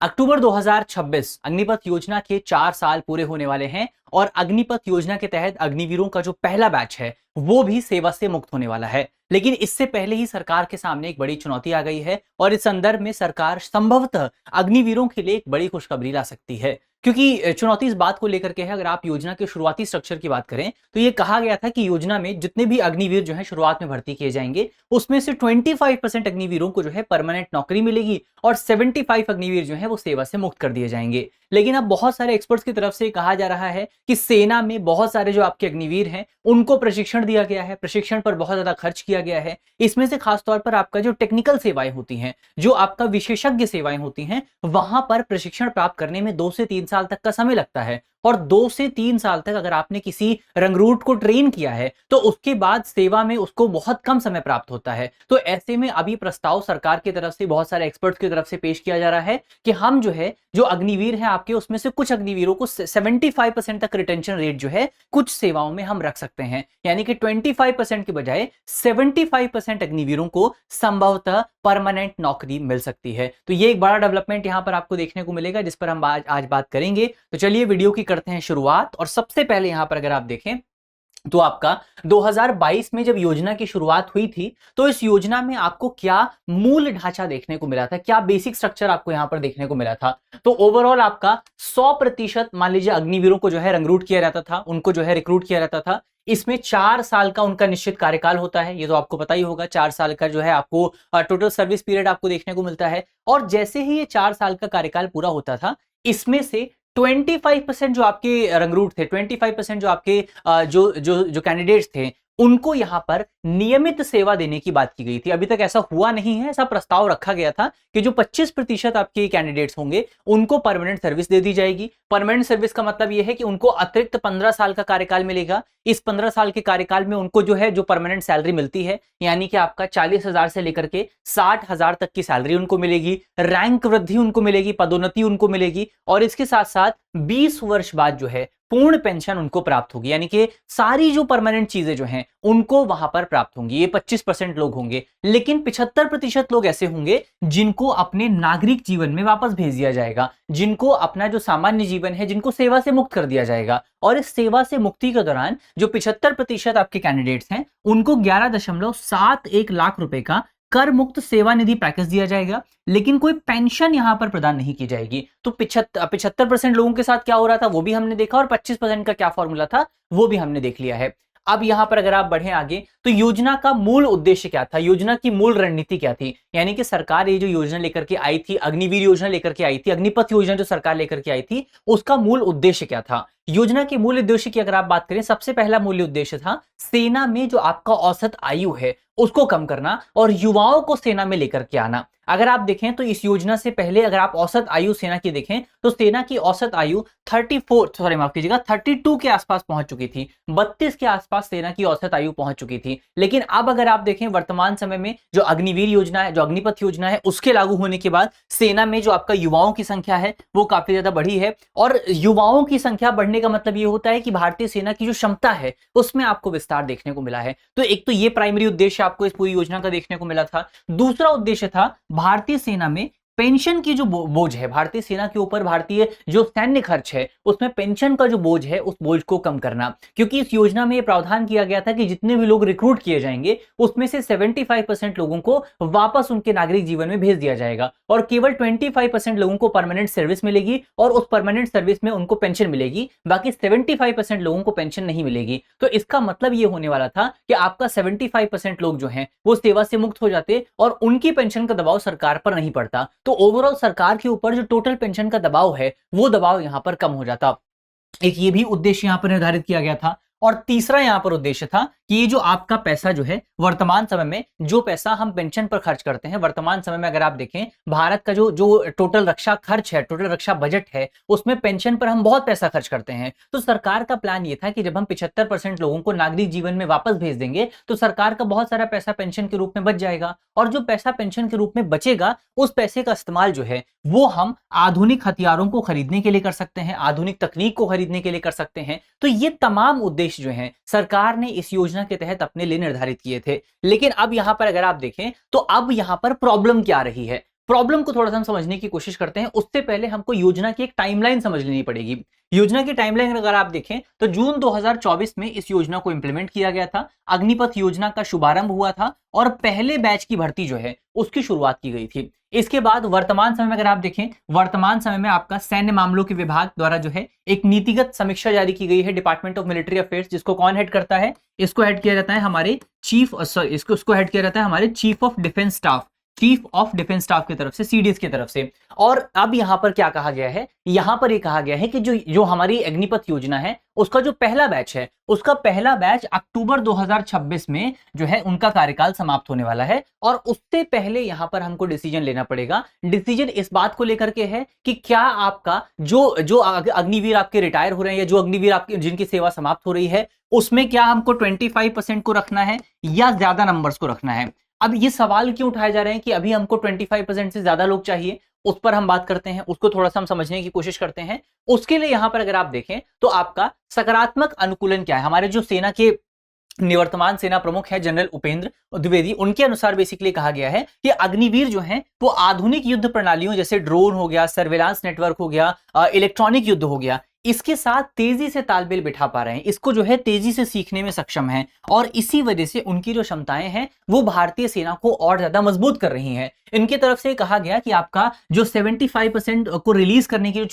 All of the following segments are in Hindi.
अक्टूबर 2026 अग्निपथ योजना के 4 साल पूरे होने वाले हैं और अग्निपथ योजना के तहत अग्निवीरों का जो पहला बैच है वो भी सेवा से मुक्त होने वाला है। लेकिन इससे पहले ही सरकार के सामने एक बड़ी चुनौती आ गई है और इस संदर्भ में सरकार संभवतः अग्निवीरों के लिए एक बड़ी खुशखबरी ला सकती है, क्योंकि चुनौती इस बात को लेकर के है। अगर आप योजना के शुरुआती स्ट्रक्चर की बात करें तो ये कहा गया था कि योजना में जितने भी अग्निवीर जो है शुरुआत में भर्ती किए जाएंगे उसमें से 25% अग्निवीरों को जो है परमानेंट नौकरी मिलेगी और 75 अग्निवीर जो है वो सेवा से मुक्त कर दिए जाएंगे। लेकिन अब बहुत सारे एक्सपर्ट्स की तरफ से कहा जा रहा है कि सेना में बहुत सारे जो आपके अग्निवीर हैं उनको प्रशिक्षण दिया गया है, प्रशिक्षण पर बहुत ज्यादा खर्च किया गया है। इसमें से खासतौर पर आपका जो टेक्निकल सेवाएं होती हैं, जो आपका विशेषज्ञ सेवाएं होती हैं, वहां पर प्रशिक्षण प्राप्त करने में 2 से 3 साल तक का समय लगता है। और 2 से 3 साल तक अगर आपने किसी रंगरूट को ट्रेन किया है तो उसके बाद सेवा में उसको बहुत कम समय प्राप्त होता है। तो ऐसे में अभी प्रस्ताव सरकार की तरफ से, बहुत सारे एक्सपर्ट्स की तरफ से पेश किया जा रहा है कि हम जो है जो अग्निवीर हैं आपके, उसमें से कुछ अग्निवीरों को 75% तक रिटेंशन रेट जो है कुछ सेवाओं में हम रख सकते हैं। यानी कि 25% के बजाय 75% अग्निवीरों को संभवतः परमानेंट नौकरी मिल सकती है। तो ये एक बड़ा डेवलपमेंट यहां पर आपको देखने को मिलेगा जिस पर हम आज बात करेंगे। तो चलिए वीडियो की करते हैं शुरुआत। और सबसे पहले यहां पर अगर आप देखें तो आपका 2022 में जब योजना की शुरुआत हुई थी तो इस योजना में आपको क्या मूल ढांचा देखने को मिला था, क्या बेसिक स्ट्रक्चर आपको यहां पर देखने को मिला था। तो ओवरऑल आपका 100% मान लीजिए अग्निवीरों को जो है रंगरूट किया जाता था, उनको जो है रिक्रूट किया जाता था। इसमें 4 साल का उनका निश्चित कार्यकाल होता है, ये तो आपको पता ही होगा। 4 साल का जो है आपको टोटल सर्विस पीरियड आपको देखने को मिलता है। और जैसे ही ये 4 साल का कार्यकाल पूरा होता था, इसमें से 25% जो आपके रंगरूट थे, 25% जो आपके जो जो जो कैंडिडेट्स थे, उनको यहां पर नियमित सेवा देने की बात की गई थी। अभी तक ऐसा हुआ नहीं है, ऐसा प्रस्ताव रखा गया था कि जो 25% आपके कैंडिडेट्स होंगे उनको परमानेंट सर्विस दे दी जाएगी। परमानेंट सर्विस का मतलब यह है कि उनको अतिरिक्त 15 साल का कार्यकाल मिलेगा। इस 15 साल के कार्यकाल में उनको जो है जो परमानेंट सैलरी मिलती है, यानी कि आपका 40,000 से लेकर के 60,000 तक की सैलरी उनको मिलेगी। रैंक वृद्धि उनको मिलेगी, पदोन्नति उनको मिलेगी और इसके साथ साथ 20 वर्ष बाद जो है पूर्ण पेंशन उनको प्राप्त होगी। यानी कि सारी जो परमानेंट चीजें जो हैं उनको वहां पर प्राप्त होंगी। ये 25% लोग होंगे। लेकिन 75% लोग ऐसे होंगे जिनको अपने नागरिक जीवन में वापस भेज दिया जाएगा, जिनको अपना जो सामान्य जीवन है, जिनको सेवा से मुक्त कर दिया जाएगा। और इस सेवा से मुक्ति के दौरान जो 75% आपके कैंडिडेट्स हैं उनको 11.71 लाख रुपए का कर मुक्त सेवा निधि पैकेज दिया जाएगा। लेकिन कोई पेंशन यहां पर प्रदान नहीं की जाएगी। तो 75% लोगों के साथ क्या हो रहा था वो भी हमने देखा और 25% का क्या फॉर्मूला था वो भी हमने देख लिया है। अब यहां पर अगर आप बढ़े आगे तो योजना का मूल उद्देश्य क्या था, योजना की मूल रणनीति क्या थी। यानी कि सरकार ये जो योजना लेकर के आई थी, अग्निवीर योजना लेकर के आई थी, अग्निपथ योजना जो सरकार लेकर के आई थी, उसका मूल उद्देश्य क्या था। योजना के मूल उद्देश्य की अगर आप बात करें, सबसे पहला मूल उद्देश्य था सेना में जो आपका औसत आयु है उसको कम करना और युवाओं को सेना में लेकर के आना। अगर आप देखें तो इस योजना से पहले अगर आप औसत आयु सेना की देखें तो सेना की औसत आयु 32 के आसपास पहुंच चुकी थी, 32 के आसपास सेना की औसत आयु पहुंच चुकी थी। लेकिन अब अगर आप देखें वर्तमान समय में जो अग्निवीर योजना है, जो अग्निपथ योजना है, उसके लागू होने के बाद सेना में जो आपका युवाओं की संख्या है वो काफी ज्यादा बढ़ी है। और युवाओं की संख्या बढ़ने का मतलब ये होता है कि भारतीय सेना की जो क्षमता है उसमें आपको विस्तार देखने को मिला है। तो एक तो ये प्राइमरी उद्देश्य आपको इस पूरी योजना का देखने को मिला था। दूसरा उद्देश्य था भारतीय सेना में पेंशन की जो बोझ है, भारतीय सेना के ऊपर भारतीय जो सैन्य खर्च है उसमें पेंशन का जो बोझ है उस बोझ को कम करना। क्योंकि इस योजना में यह प्रावधान किया गया था कि जितने भी लोग रिक्रूट किए जाएंगे उसमें से 75% लोगों को वापस उनके नागरिक जीवन में भेज दिया जाएगा और केवल 25% लोगों को परमानेंट सर्विस मिलेगी और उस परमानेंट सर्विस में उनको पेंशन मिलेगी। बाकी 75% लोगों को पेंशन नहीं मिलेगी। तो इसका मतलब ये होने वाला था कि आपका 75% लोग जो हैं वो सेवा से मुक्त हो जाते और उनकी पेंशन का दबाव सरकार पर नहीं पड़ता। तो ओवरऑल सरकार के ऊपर जो टोटल पेंशन का दबाव है वो दबाव यहां पर कम हो जाता। एक ये भी उद्देश्य यहां पर निर्धारित किया गया था। और तीसरा यहां पर उद्देश्य था कि ये जो आपका पैसा जो है वर्तमान समय में जो पैसा हम पेंशन पर खर्च करते हैं, वर्तमान समय में अगर आप देखें भारत का जो टोटल रक्षा खर्च है, टोटल रक्षा बजट है, उसमें पेंशन पर हम बहुत पैसा खर्च करते हैं। तो सरकार का प्लान ये था कि जब हम 75% लोगों को नागरिक जीवन में वापस भेज देंगे तो सरकार का बहुत सारा पैसा पेंशन के रूप में बच जाएगा और जो पैसा पेंशन के रूप में बचेगा उस पैसे का इस्तेमाल जो है वो हम आधुनिक हथियारों को खरीदने के लिए कर सकते हैं, आधुनिक तकनीक को खरीदने के लिए कर सकते हैं। तो ये तमाम उद्देश्य जो हैं सरकार ने इस योजना के तहत अपने लिए निर्धारित किए थे। लेकिन अब यहां पर अगर आप देखें तो अब यहां पर प्रॉब्लम क्या आ रही है। प्रॉब्लम को थोड़ा सा हम समझने की कोशिश करते हैं, उससे पहले हमको योजना की एक टाइमलाइन समझ लेनी पड़ेगी। योजना की टाइमलाइन अगर आप देखें तो जून 2024 में इस योजना को इंप्लीमेंट किया गया था, अग्निपथ योजना का शुभारंभ हुआ था और पहले बैच की भर्ती जो है उसकी शुरुआत की गई थी। इसके बाद वर्तमान समय में अगर आप देखें, वर्तमान समय में आपका सैन्य मामलों के विभाग द्वारा जो है एक नीतिगत समीक्षा जारी की गई है, डिपार्टमेंट ऑफ मिलिट्री अफेयर्स, जिसको कौन हेड करता है? इसको हेड किया जाता है हमारे इसको हेड किया जाता है हमारे चीफ ऑफ डिफेंस स्टाफ की तरफ से, सीडीएस की तरफ से। और अब यहां पर क्या कहा गया है? यहां पर यह कहा गया है कि जो हमारी अग्निपथ योजना है उसका जो पहला बैच है, उसका पहला बैच अक्टूबर 2026 में जो है उनका कार्यकाल समाप्त होने वाला है। और उससे पहले यहां पर हमको डिसीजन लेना पड़ेगा। डिसीजन इस बात को लेकर के है कि क्या आपका जो अग्निवीर आपके रिटायर हो रहे हैं या जो अग्निवीर आपके जिनकी सेवा समाप्त हो रही है उसमें क्या हमको 25% को रखना है या ज्यादा नंबर्स को रखना है। अब ये सवाल क्यों उठाए जा रहे हैं कि अभी हमको 25% से ज्यादा लोग चाहिए, उस पर हम बात करते हैं, उसको थोड़ा सा हम समझने की कोशिश करते हैं। उसके लिए यहां पर अगर आप देखें तो आपका सकारात्मक अनुकूलन क्या है? हमारे जो सेना के निवर्तमान सेना प्रमुख है जनरल उपेंद्र द्विवेदी, उनके अनुसार बेसिकली कहा गया है कि अग्निवीर जो हैं वो आधुनिक युद्ध प्रणालियों जैसे ड्रोन हो गया, सर्वेलांस नेटवर्क हो गया, इलेक्ट्रॉनिक युद्ध हो गया, इसके साथ तेजी से तालमेल बिठा पा रहे हैं, इसको जो है तेजी से सीखने में सक्षम हैं और इसी वजह से उनकी जो क्षमताएं हैं वो भारतीय सेना को और ज्यादा मजबूत कर रही हैं। इनकी तरफ से कहा गया कि आपका जो 75% को रिलीज करने की जो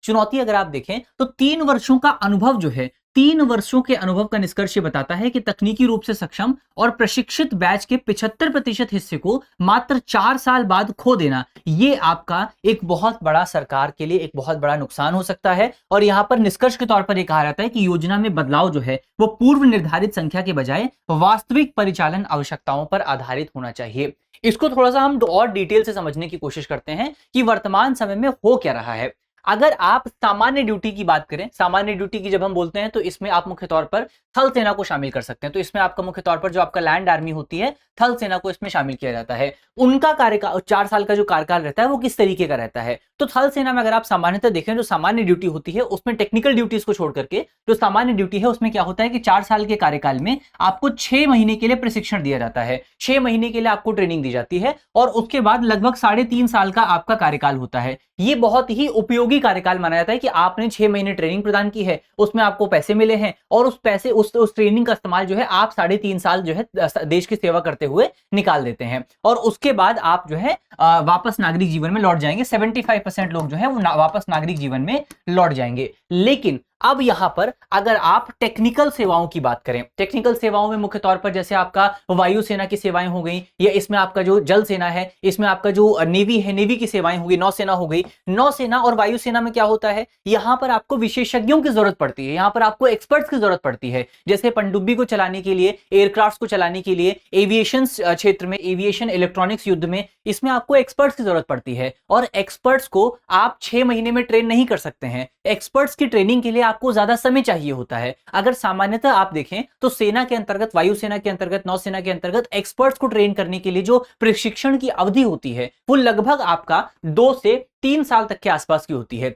चुनौती अगर आप देखें तो 3 वर्षों का अनुभव जो है, 3 वर्षों के अनुभव का निष्कर्ष बताता है कि तकनीकी रूप से सक्षम और प्रशिक्षित बैच के 75% हिस्से को मात्र 4 साल बाद खो देना, ये आपका एक बहुत बड़ा सरकार के लिए एक बहुत बड़ा नुकसान हो सकता है। और यहां पर निष्कर्ष के तौर पर यह कहा जाता है कि योजना में बदलाव जो है वो पूर्व निर्धारित संख्या के बजाय वास्तविक परिचालन आवश्यकताओं पर आधारित होना चाहिए। इसको थोड़ा सा हम और डिटेल से समझने की कोशिश करते हैं कि वर्तमान समय में हो क्या रहा है। अगर आप सामान्य ड्यूटी की बात करें, सामान्य ड्यूटी की जब हम बोलते हैं तो इसमें आप मुख्य तौर पर थल सेना को शामिल कर सकते हैं। तो इसमें आपका मुख्य तौर पर जो आपका लैंड आर्मी होती है, थल सेना को इसमें शामिल किया जाता है। उनका कार्यकाल 4 साल का जो कार्यकाल रहता है वो किस तरीके का रहता है? तो थल सेना में अगर आप सामान्यतः देखें जो सामान्य ड्यूटी होती है उसमें टेक्निकल ड्यूटीज को छोड़ करके जो सामान्य ड्यूटी है उसमें क्या होता है कि 4 साल के कार्यकाल में आपको 6 महीने के लिए प्रशिक्षण दिया जाता है, 6 महीने के लिए आपको ट्रेनिंग दी जाती है और उसके बाद लगभग 3.5 साल का आपका कार्यकाल होता है। ये बहुत ही उपयोगी कार्यकाल माना जाता है कि आपने 6 महीने ट्रेनिंग प्रदान की है, उसमें आपको पैसे मिले हैं और उस पैसे उस ट्रेनिंग का इस्तेमाल जो है आप 3.5 साल जो है देश की सेवा करते हुए निकाल देते हैं और उसके बाद आप जो है वापस नागरिक जीवन में लौट जाएंगे। 75% लोग जो है वो वापस नागरिक जीवन में लौट जाएंगे। लेकिन अब यहां पर अगर आप टेक्निकल सेवाओं की बात करें, टेक्निकल सेवाओं में मुख्य तौर पर जैसे आपका वायुसेना की सेवाएं हो गई या इसमें आपका जो जल सेना है, इसमें आपका जो नेवी है, नेवी की सेवाएं हो गई, नौसेना हो गई। नौसेना और वायुसेना में क्या होता है, यहां पर आपको विशेषज्ञों की जरूरत पड़ती है, यहां पर आपको एक्सपर्ट्स की जरूरत पड़ती है। जैसे पनडुब्बी को चलाने के लिए, एयरक्राफ्ट को चलाने के लिए, एविएशन क्षेत्र में, एविएशन इलेक्ट्रॉनिक्स युद्ध में, इसमें आपको एक्सपर्ट्स की जरूरत पड़ती है और एक्सपर्ट्स को आप 6 महीने में ट्रेन नहीं कर सकते हैं। एक्सपर्ट्स की ट्रेनिंग के लिए आपको ज्यादा समय चाहिए होता है। अगर सामान्यतः आप देखें तो सेना के अंतर्गत, वायुसेना के अंतर्गत, नौसेना के अंतर्गत एक्सपर्ट्स को ट्रेन करने के लिए जो प्रशिक्षण की अवधि होती है वो लगभग आपका 2 से 3 साल तक के आसपास की होती है।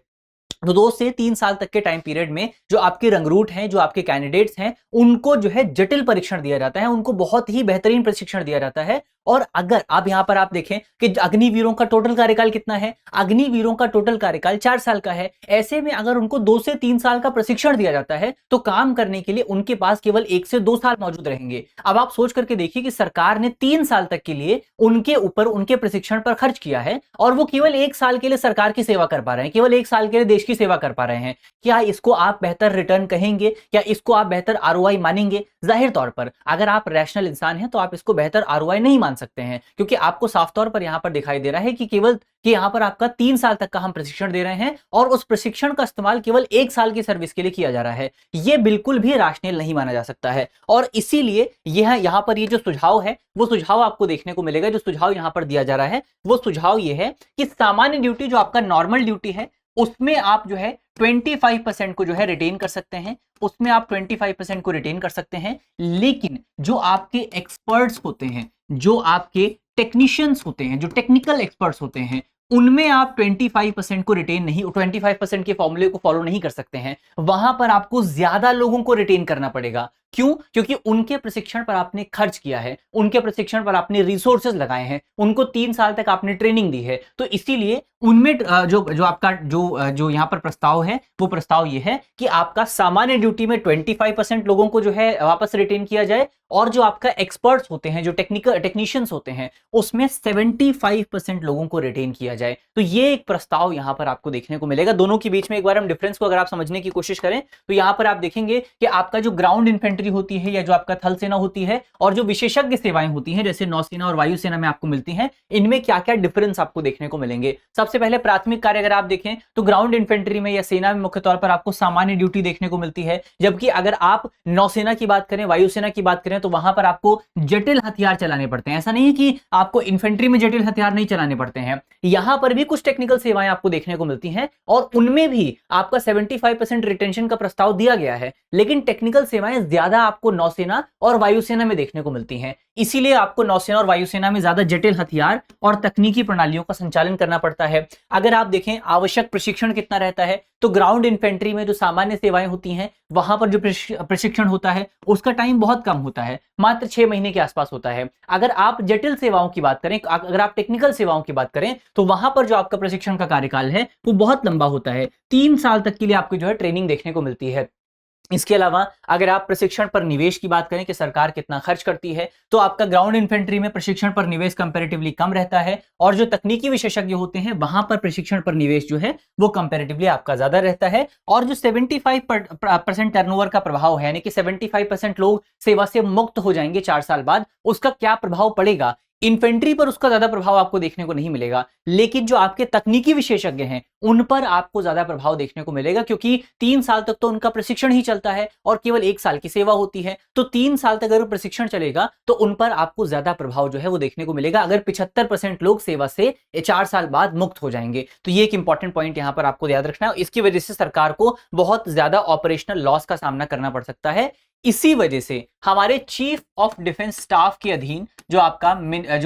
तो 2 से 3 साल तक के टाइम पीरियड में जो आपके रंगरूट हैं, जो आपके कैंडिडेट्स हैं, उनको जो है जटिल परीक्षण दिया जाता है, उनको बहुत ही बेहतरीन प्रशिक्षण दिया जाता है। और अगर आप यहां पर आप देखें कि अग्निवीरों का टोटल कार्यकाल कितना है, अग्निवीरों का टोटल कार्यकाल 4 साल का है। ऐसे में अगर उनको 2 से 3 साल का प्रशिक्षण दिया जाता है तो काम करने के लिए उनके पास केवल 1 से 2 साल मौजूद रहेंगे। अब आप सोच करके देखिए कि सरकार ने 3 साल तक के लिए उनके ऊपर, उनके प्रशिक्षण पर खर्च किया है और वो केवल 1 साल के लिए सरकार की सेवा कर पा रहे हैं, केवल 1 साल के लिए देश की सेवा कर पा रहे हैं। क्या इसको आप बेहतर रिटर्न कहेंगे? क्या इसको आप बेहतर आरओआई मानेंगे? जाहिर तौर पर अगर आप रैशनल इंसान हैं तो आप इसको बेहतर आरओआई नहीं मान सकते हैं, क्योंकि आपको साफ तौर पर यहां पर दिखाई दे रहा है कि केवल कि यहां पर आपका 3 साल तक का हम प्रशिक्षण दे रहे हैं और उस प्रशिक्षण का इस्तेमाल केवल 1 साल की सर्विस के लिए किया जा रहा है। यह बिल्कुल भी राशनल नहीं माना जा सकता है और इसीलिए यहां पर ये जो सुझाव है वो सुझाव आपको देखने को मिलेगा। जो सुझाव यहां पर दिया जा रहा है वो सुझाव ये है कि सामान्य ड्यूटी, जो आपका नॉर्मल ड्यूटी है, उसमें आप जो है 25% को जो है रिटेन कर सकते हैं, उसमें आप 25% को रिटेन कर सकते हैं। लेकिन जो आपके एक्सपर्ट्स होते हैं, जो आपके टेक्नीशियंस होते हैं, जो टेक्निकल एक्सपर्ट्स होते हैं, उनमें आप 25% को रिटेन नहीं, 25% के फॉर्मूले को फॉलो नहीं कर सकते हैं। वहां पर आपको ज्यादा लोगों को रिटेन करना पड़ेगा। क्यों? क्योंकि उनके प्रशिक्षण पर आपने खर्च किया है, उनके प्रशिक्षण पर आपने रिसोर्सेज लगाए हैं, उनको 3 साल तक आपने ट्रेनिंग दी है। तो इसीलिए उनमें जो आपका जो यहाँ पर प्रस्ताव है, वो प्रस्ताव ये है कि आपका सामान्य ड्यूटी में 25% लोगों को जो है वापस रिटेन किया जाए, और जो आपका एक्सपर्ट्स होते हैं, जो टेक्नीशियंस होते हैं, उसमें 75% लोगों को रिटेन किया जाए। तो ये एक प्रस्ताव यहाँ पर आपको देखने को मिलेगा। दोनों के बीच में एक बार हम डिफरेंस को अगर आप समझने की कोशिश करें तो यहाँ पर आप देखेंगे कि आपका जो ग्राउंड इन्फेंट्री होती है या जो आपका थल सेना होती है, और जो विशेषज्ञ सेवाएं होती हैं जैसे नौसेना और वायुसेना में आपको मिलती हैं, इनमें क्या क्या डिफरेंस आपको देखने को मिलेंगे। सबसे पहले प्राथमिक कार्य अगर आप देखें तो ग्राउंड इन्फेंट्री में या सेना में मुख्य तौर पर आपको सामान्य ड्यूटी देखने को मिलती है, जबकि अगर आप नौसेना की बात करें, वायुसेना की बात करें, तो वहां पर आपको जटिल हथियार चलाने पड़ते हैं। ऐसा नहीं है कि आपको इन्फेंट्री में जटिल हथियार नहीं चलाने पड़ते हैं, यहां पर भी कुछ टेक्निकल सेवाएं आपको देखने को मिलती हैं, और उनमें भी आपका 75% रिटेंशन का प्रस्ताव दिया गया है। लेकिन टेक्निकल सेवाएं ज्यादा आपको नौसेना और वायुसेना में देखने को मिलती हैं, इसीलिए आपको नौसेना और वायुसेना में ज्यादा जटिल हथियार और तकनीकी प्रणालियों का संचालन करना पड़ता है। अगर आप देखें आवश्यक प्रशिक्षण कितना रहता है, तो ग्राउंड इन्फेंट्री में जो सामान्य सेवाएं होती हैं वहां पर जो प्रशिक्षण होता है उसका टाइम बहुत कम होता है, मात्र 6 महीने के आसपास होता है। अगर आप जटिल सेवाओं की बात करें, अगर आप टेक्निकल सेवाओं की बात करें, तो वहां पर जो आपका प्रशिक्षण का कार्यकाल है वो बहुत लंबा होता है, 3 साल तक के लिए आपको जो है ट्रेनिंग देखने को मिलती है। इसके अलावा अगर आप प्रशिक्षण पर निवेश की बात करें कि सरकार कितना खर्च करती है, तो आपका ग्राउंड इन्फेंट्री में प्रशिक्षण पर निवेश कंपैरेटिवली कम रहता है, और जो तकनीकी विशेषज्ञ होते हैं वहां पर प्रशिक्षण पर निवेश जो है वो कंपैरेटिवली आपका ज्यादा रहता है। और जो 75% टर्नओवर का प्रभाव है, यानी कि 75% लोग सेवा से मुक्त हो जाएंगे 4 साल बाद, उसका क्या प्रभाव पड़ेगा इन्फेंट्री पर, उसका ज्यादा प्रभाव आपको देखने को नहीं मिलेगा। लेकिन जो आपके तकनीकी विशेषज्ञ हैं उन पर आपको ज्यादा प्रभाव देखने को मिलेगा, क्योंकि 3 साल तक तो उनका प्रशिक्षण ही चलता है और केवल 1 साल की सेवा होती है। तो 3 साल तक अगर प्रशिक्षण चलेगा तो उन पर आपको ज्यादा प्रभाव जो है वो देखने को मिलेगा, अगर 75% लोग सेवा से 4 साल बाद मुक्त हो जाएंगे। तो ये एक इंपॉर्टेंट पॉइंट यहां पर आपको याद रखना है। इसकी वजह से सरकार को बहुत ज्यादा ऑपरेशनल लॉस का सामना करना पड़ सकता है। इसी वजह से हमारे चीफ ऑफ डिफेंस स्टाफ के अधीन जो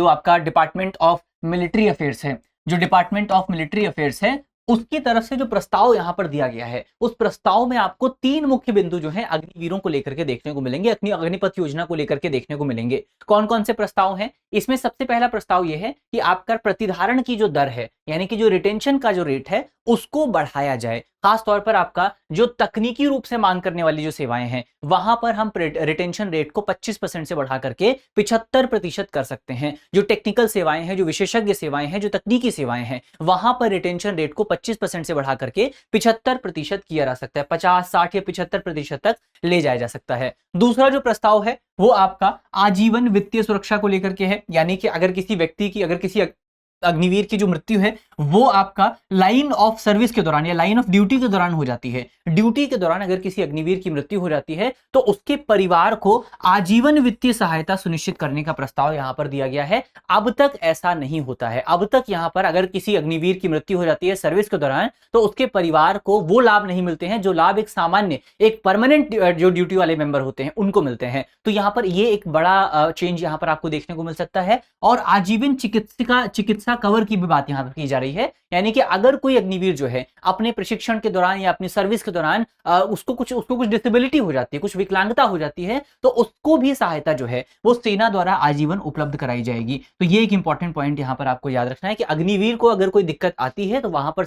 आपका डिपार्टमेंट ऑफ मिलिट्री अफेयर्स है, जो डिपार्टमेंट ऑफ मिलिट्री अफेयर्स है, उसकी तरफ से जो प्रस्ताव यहां पर दिया गया है, उस प्रस्ताव में आपको 3 मुख्य बिंदु जो है अग्निवीरों को लेकर के देखने को मिलेंगे, अग्निपथ योजना को लेकर के देखने को मिलेंगे। कौन कौन से प्रस्ताव हैं? इसमें सबसे पहला प्रस्ताव यह है कि आपका प्रतिधारण की जो दर है, यानी कि जो रिटेंशन का जो रेट है, उसको बढ़ाया जाए। खास तौर पर आपका जो तकनीकी रूप से मांग करने वाली जो सेवाएं हैं, वहां पर हम रिटेंशन रेट को 25% से बढ़ा करके 75% कर सकते हैं। जो टेक्निकल सेवाएं हैं, जो विशेषज्ञ सेवाएं हैं, जो तकनीकी सेवाएं हैं, वहां पर रिटेंशन रेट को 25% से बढ़ा करके 75% किया जा सकता है, 50, 60 या 75% तक ले जाया जा सकता है। दूसरा जो प्रस्ताव है वो आपका आजीवन वित्तीय सुरक्षा को लेकर के है, यानी कि अगर किसी अग्निवीर की जो मृत्यु है वो आपका लाइन ऑफ सर्विस के दौरान या लाइन ऑफ ड्यूटी के दौरान हो जाती है, ड्यूटी के दौरान अगर किसी अग्निवीर की मृत्यु हो जाती है तो उसके परिवार को आजीवन वित्तीय सहायता सुनिश्चित करने का प्रस्ताव यहां पर दिया गया है। अब तक ऐसा नहीं होता है। अब तक यहां पर अगर किसी अग्निवीर की मृत्यु हो जाती है सर्विस के दौरान, तो उसके परिवार को वो लाभ नहीं मिलते हैं जो लाभ एक परमानेंट जो ड्यूटी वाले मेंबर होते हैं उनको मिलते हैं। तो यहां पर ये एक बड़ा चेंज यहां पर आपको देखने को मिल सकता है। और आजीवन चिकित्सा कवर की भी बात यहां पर की जा रही है, यानी कि अगर कोई अग्निवीर जो है अपने प्रशिक्षण के दौरान या अपनी सर्विस के दौरान उसको कुछ डिसेबिलिटी हो जाती है, कुछ विकलांगता हो जाती है, तो उसको भी सहायता जो है वो सेना द्वारा आजीवन उपलब्ध कराई जाएगी। तो ये एक इंपॉर्टेंट पॉइंट यहां पर आपको याद रखना है कि अग्निवीर को अगर कोई दिक्कत आती है तो वहां पर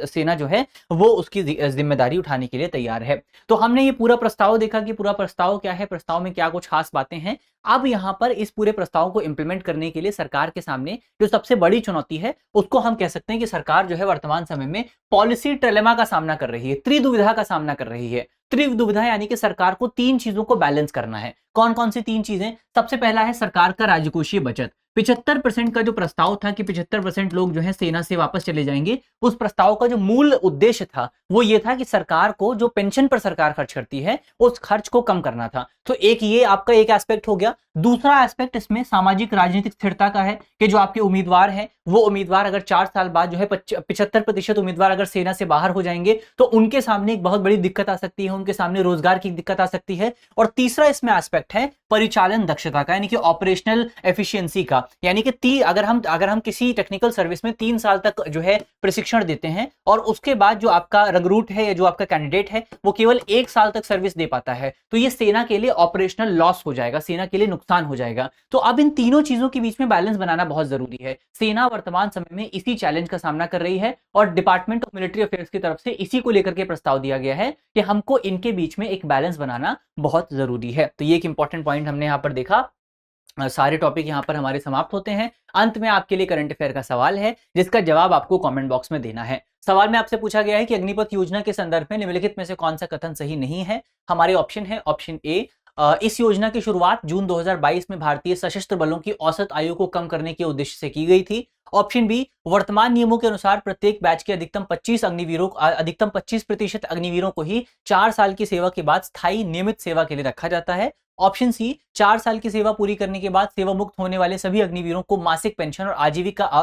सेना जो है वो उसकी जिम्मेदारी उठाने के लिए तैयार है। तो हमने ये पूरा प्रस्ताव देखा कि पूरा प्रस्ताव क्या है, प्रस्ताव में क्या कुछ खास बातें हैं। अब यहां पर इस पूरे प्रस्ताव को इंप्लीमेंट करने के लिए सरकार के सामने जो सबसे बड़ी चुनौती है उसको हम कह सकते हैं कि सरकार जो है वर्तमान समय में पॉलिसी ट्रिलेमा का सामना कर रही है, त्रिदुविधा का सामना कर रही है। त्रिदुविधा यानी कि सरकार को 3 चीजों को बैलेंस करना है। कौन कौन सी 3 चीजें? सबसे पहला है सरकार का राजकोषीय बचत। 75% का जो प्रस्ताव था कि 75% लोग जो है सेना से वापस चले जाएंगे, उस प्रस्ताव का जो मूल उद्देश्य था वो ये था कि सरकार को जो पेंशन पर सरकार खर्च करती है उस खर्च को कम करना था। तो ये आपका एक एस्पेक्ट हो गया। दूसरा एस्पेक्ट इसमें सामाजिक राजनीतिक स्थिरता का है कि जो आपके उम्मीदवार हैं वो उम्मीदवार अगर 4 साल बाद जो है 75% उम्मीदवार अगर सेना से बाहर हो जाएंगे तो उनके सामने एक बहुत बड़ी दिक्कत आ सकती है, उनके सामने रोजगार की दिक्कत आ सकती है। और तीसरा इसमें एस्पेक्ट कॉन्सेप्ट है परिचालन दक्षता का, यानी कि ऑपरेशनल एफिशिएंसी का। यानी कि अगर हम किसी टेक्निकल सर्विस में 3 साल तक जो है प्रशिक्षण देते हैं और उसके बाद जो आपका रिक्रूट है या जो आपका कैंडिडेट है वो केवल 1 साल तक सर्विस दे पाता है, तो ये सेना के लिए ऑपरेशनल लॉस हो जाएगा, सेना के लिए नुकसान हो जाएगा। तो अब इन तीनों चीजों के बीच में बैलेंस बनाना बहुत जरूरी है। सेना वर्तमान समय में इसी चैलेंज का सामना कर रही है और डिपार्टमेंट ऑफ मिलिट्री अफेयर्स की तरफ से इसी को लेकर के प्रस्ताव दिया गया है कि हमको इनके बीच में एक बैलेंस बनाना बहुत जरूरी है। तो ये एक इंपॉर्टेंट पॉइंट हमने यहां पर देखा। सारे टॉपिक यहां पर हमारे समाप्त होते हैं। अंत में आपके लिए करंट अफेयर का सवाल है जिसका जवाब आपको कमेंट बॉक्स में देना है। सवाल में आपसे पूछा गया है कि अग्निपथ योजना के संदर्भ में निम्नलिखित में से कौन सा कथन सही नहीं है। हमारे ऑप्शन है ऑप्शन ए, इस योजना की शुरुआत जून 2022 में भारतीय सशस्त्र बलों की औसत आयु को कम करने के उद्देश्य से की गई थी। ऑप्शन बी, वर्तमान नियमों के अनुसार प्रत्येक बैच के अधिकतम 25% अग्निवीरों को ही 4 साल की सेवा के बाद स्थायी नियमित सेवा के लिए रखा जाता है। ऑप्शन सी, 4 साल की सेवा पूरी करने के बाद सेवा मुक्त होने वाले सभी अग्निवीरों को मासिक पेंशन और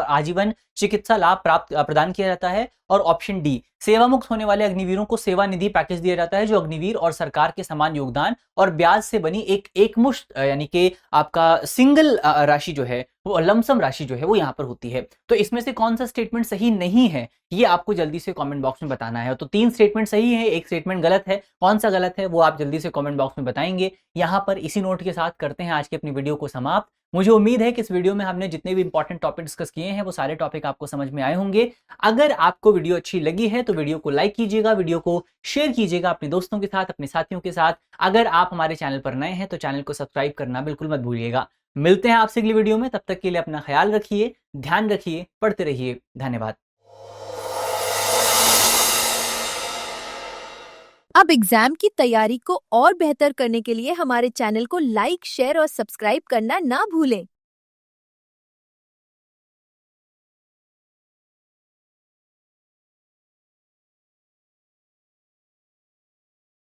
आजीवन चिकित्सा लाभ प्रदान किया जाता है। और ऑप्शन डी, सेवा मुक्त होने वाले अग्निवीरों को सेवा निधि पैकेज दिया जाता है जो अग्निवीर और सरकार के समान योगदान और ब्याज से बनी एक मुश्त यानी कि आपका सिंगल राशि जो है वो लमसम राशि जो है वो यहाँ पर होती है। तो इसमें से कौन सा स्टेटमेंट सही नहीं है ये आपको जल्दी से कमेंट बॉक्स में बताना है। तो 3 स्टेटमेंट सही है, एक स्टेटमेंट गलत है। कौन सा गलत है वो आप जल्दी से कमेंट बॉक्स में बताएंगे। यहाँ पर इसी नोट के साथ करते हैं आज की अपनी वीडियो को समाप्त। मुझे उम्मीद है कि इस वीडियो में हमने जितने भी इंपॉर्टेंट टॉपिक डिस्कस किए हैं वो सारे टॉपिक आपको समझ में आए होंगे। अगर आपको वीडियो अच्छी लगी है तो वीडियो को लाइक कीजिएगा, वीडियो को शेयर कीजिएगा अपने दोस्तों के साथ, अपने साथियों के साथ। अगर आप हमारे चैनल पर नए हैं तो चैनल को सब्सक्राइब करना बिल्कुल मत भूलिएगा। मिलते हैं आपसे अगली वीडियो में, तब तक के लिए अपना ख्याल रखिए, ध्यान रखिए, पढ़ते रहिए। धन्यवाद। अब एग्जाम की तैयारी को और बेहतर करने के लिए हमारे चैनल को लाइक, शेयर और सब्सक्राइब करना ना भूलें।